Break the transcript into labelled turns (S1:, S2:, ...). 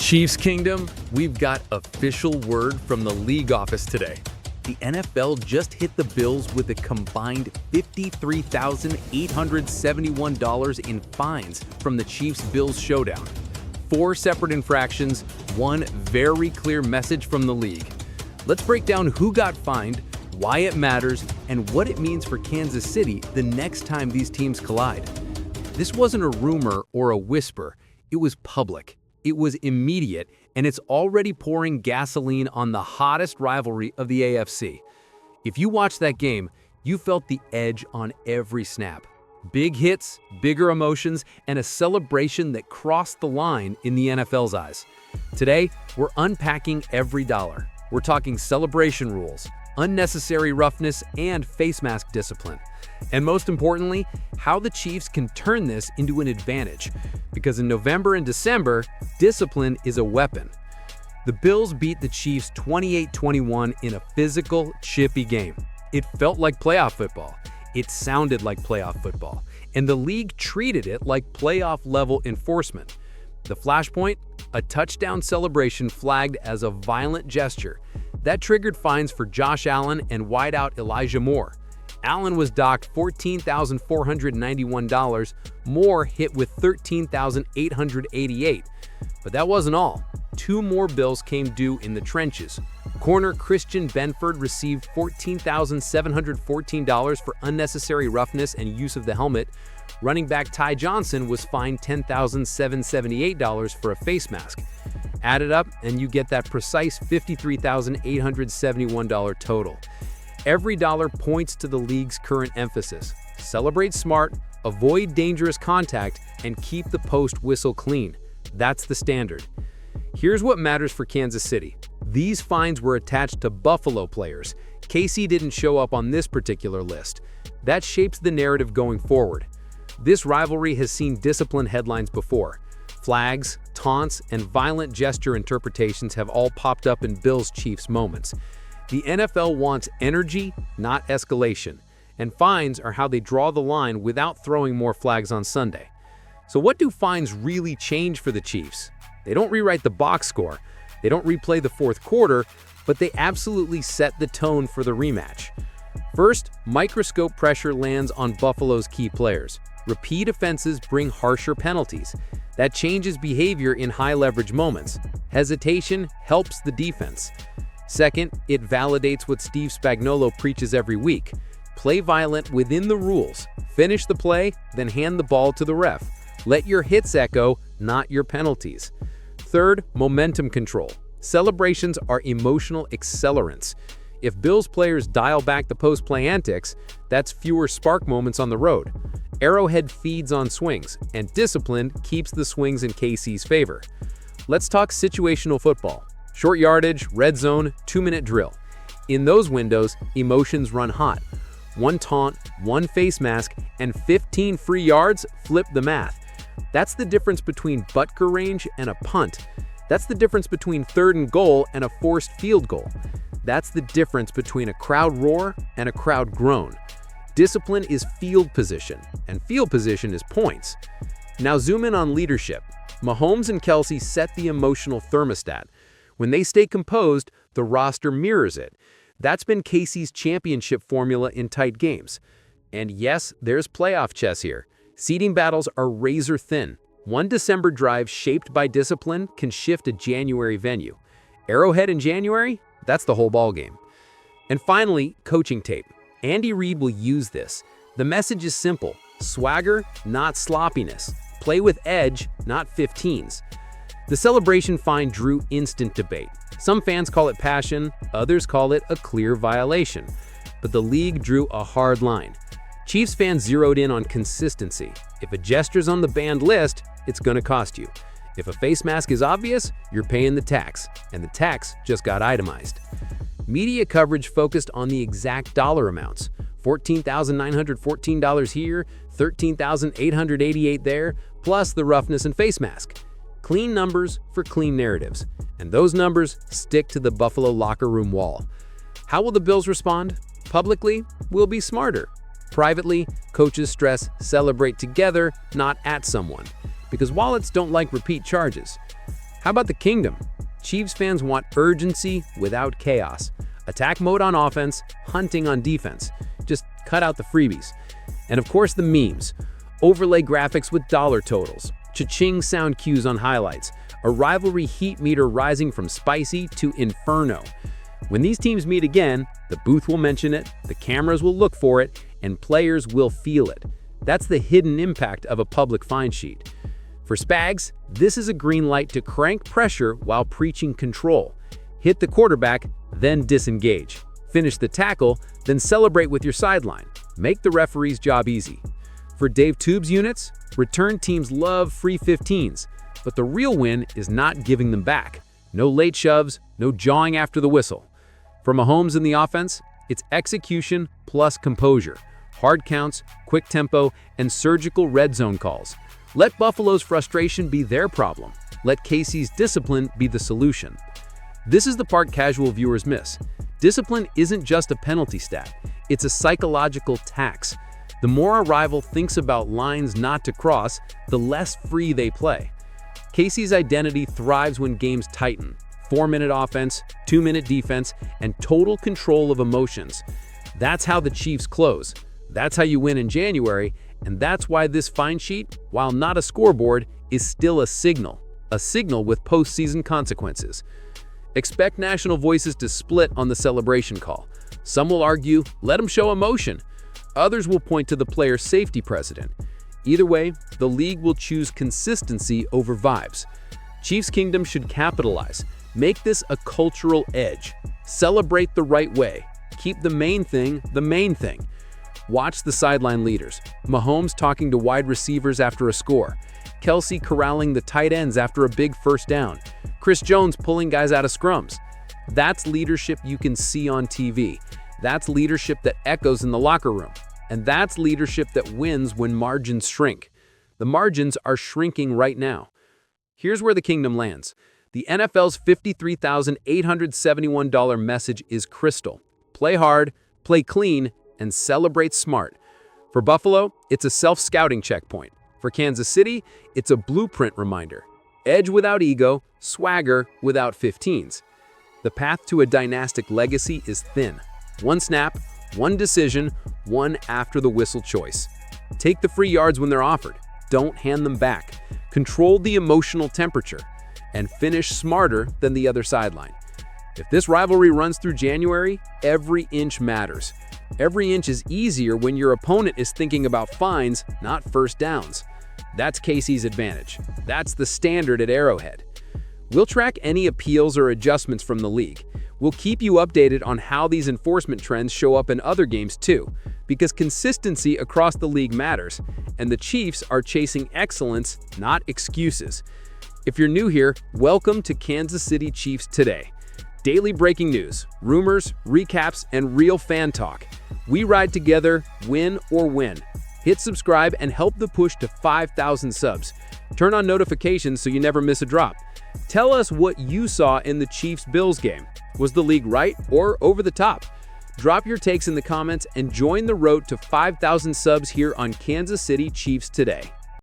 S1: Chiefs Kingdom, we've got official word from the league office today. The NFL just hit the Bills with a combined $53,871 in fines from the Chiefs-Bills showdown. 4 separate infractions, one very clear message from the league. Let's break down who got fined, why it matters, and what it means for Kansas City the next time these teams collide. This wasn't a rumor or a whisper, it was public. It was immediate, and it's already pouring gasoline on the hottest rivalry of the AFC. If you watched that game, you felt the edge on every snap. Big hits, bigger emotions, and a celebration that crossed the line in the NFL's eyes. Today, we're unpacking every dollar. We're talking celebration rules, unnecessary roughness, and face mask discipline. And most importantly, how the Chiefs can turn this into an advantage. Because in November and December, discipline is a weapon. The Bills beat the Chiefs 28-21 in a physical, chippy game. It felt like playoff football. It sounded like playoff football. And the league treated it like playoff-level enforcement. The flashpoint? A touchdown celebration flagged as a violent gesture. That triggered fines for Josh Allen and wideout Elijah Moore. Allen was docked $14,491, Moore hit with $13,888. But that wasn't all. 2 more bills came due in the trenches. Corner Christian Benford received $14,714 for unnecessary roughness and use of the helmet. Running back Ty Johnson was fined $10,778 for a face mask. Add it up and you get that precise $53,871 total. Every dollar points to the league's current emphasis. Celebrate smart, avoid dangerous contact, and keep the post whistle clean. That's the standard. Here's what matters for Kansas City. These fines were attached to Buffalo players. KC didn't show up on this particular list. That shapes the narrative going forward. This rivalry has seen discipline headlines before. Flags, taunts, and violent gesture interpretations have all popped up in Bills-Chiefs moments. The NFL wants energy, not escalation, and fines are how they draw the line without throwing more flags on Sunday. So what do fines really change for the Chiefs? They don't rewrite the box score, they don't replay the fourth quarter, but they absolutely set the tone for the rematch. First, microscope pressure lands on Buffalo's key players. Repeat offenses bring harsher penalties. That changes behavior in high-leverage moments. Hesitation helps the defense. Second, it validates what Steve Spagnuolo preaches every week. Play violent within the rules. Finish the play, then hand the ball to the ref. Let your hits echo, not your penalties. Third, momentum control. Celebrations are emotional accelerants. If Bills players dial back the post-play antics, that's fewer spark moments on the road. Arrowhead feeds on swings, and discipline keeps the swings in KC's favor. Let's talk situational football. Short yardage, red zone, 2-minute drill. In those windows, emotions run hot. 1 taunt, 1 face mask, and 15 free yards flip the math. That's the difference between Butker range and a punt. That's the difference between 3rd and goal and a forced field goal. That's the difference between a crowd roar and a crowd groan. Discipline is field position, and field position is points. Now zoom in on leadership. Mahomes and Kelsey set the emotional thermostat. When they stay composed, the roster mirrors it. That's been KC's championship formula in tight games. And yes, there's playoff chess here. Seeding battles are razor thin. One December drive shaped by discipline can shift a January venue. Arrowhead in January? That's the whole ballgame. And finally, coaching tape. Andy Reid will use this. The message is simple. Swagger, not sloppiness. Play with edge, not 15s. The celebration fine drew instant debate. Some fans call it passion, others call it a clear violation. But the league drew a hard line. Chiefs fans zeroed in on consistency. If a gesture's on the banned list, it's gonna cost you. If a face mask is obvious, you're paying the tax, and the tax just got itemized. Media coverage focused on the exact dollar amounts. $14,914 here, $13,888 there, plus the roughness and face mask. Clean numbers for clean narratives, and those numbers stick to the Buffalo locker room wall. How will the Bills respond? Publicly, we'll be smarter. Privately, coaches stress celebrate together, not at someone, because wallets don't like repeat charges. How about the Kingdom? Chiefs fans want urgency without chaos. Attack mode on offense, hunting on defense. Just cut out the freebies. And of course the memes. Overlay graphics with dollar totals. Cha-ching sound cues on highlights. A rivalry heat meter rising from spicy to inferno. When these teams meet again, the booth will mention it, the cameras will look for it, and players will feel it. That's the hidden impact of a public find sheet. For Spags, this is a green light to crank pressure while preaching control. Hit the quarterback, then disengage. Finish the tackle, then celebrate with your sideline. Make the referee's job easy. For Dave Tube's units, return teams love free 15s, but the real win is not giving them back. No late shoves, no jawing after the whistle. For Mahomes in the offense, it's execution plus composure. Hard counts, quick tempo, and surgical red zone calls. Let Buffalo's frustration be their problem. Let KC's discipline be the solution. This is the part casual viewers miss. Discipline isn't just a penalty stat. It's a psychological tax. The more a rival thinks about lines not to cross, the less free they play. KC's identity thrives when games tighten. 4-minute offense, 2-minute defense, and total control of emotions. That's how the Chiefs close. That's how you win in January, and that's why this find sheet, while not a scoreboard, is still a signal with postseason consequences. Expect national voices to split on the celebration call. Some will argue, let them show emotion. Others will point to the player's safety precedent. Either way, the league will choose consistency over vibes. Chiefs Kingdom should capitalize. Make this a cultural edge. Celebrate the right way. Keep the main thing the main thing. Watch the sideline leaders. Mahomes talking to wide receivers after a score. Kelsey corralling the tight ends after a big first down. Chris Jones pulling guys out of scrums. That's leadership you can see on TV. That's leadership that echoes in the locker room. And that's leadership that wins when margins shrink. The margins are shrinking right now. Here's where the Kingdom lands. The NFL's $53,871 message is crystal. Play hard, play clean, and celebrate smart. For Buffalo, it's a self-scouting checkpoint. For Kansas City, it's a blueprint reminder. Edge without ego, swagger without 15s. The path to a dynastic legacy is thin. One snap, one decision, one after-the-whistle choice. Take the free yards when they're offered. Don't hand them back. Control the emotional temperature. And finish smarter than the other sideline. If this rivalry runs through January, every inch matters. Every inch is easier when your opponent is thinking about fines, not first downs. That's KC's advantage. That's the standard at Arrowhead. We'll track any appeals or adjustments from the league. We'll keep you updated on how these enforcement trends show up in other games too, because consistency across the league matters, and the Chiefs are chasing excellence, not excuses. If you're new here, welcome to Kansas City Chiefs Today. Daily breaking news, rumors, recaps, and real fan talk. We ride together, win or win. Hit subscribe and help the push to 5,000 subs. Turn on notifications so you never miss a drop. Tell us what you saw in the Chiefs-Bills game. Was the league right or over the top? Drop your takes in the comments and join the road to 5,000 subs here on Kansas City Chiefs Today.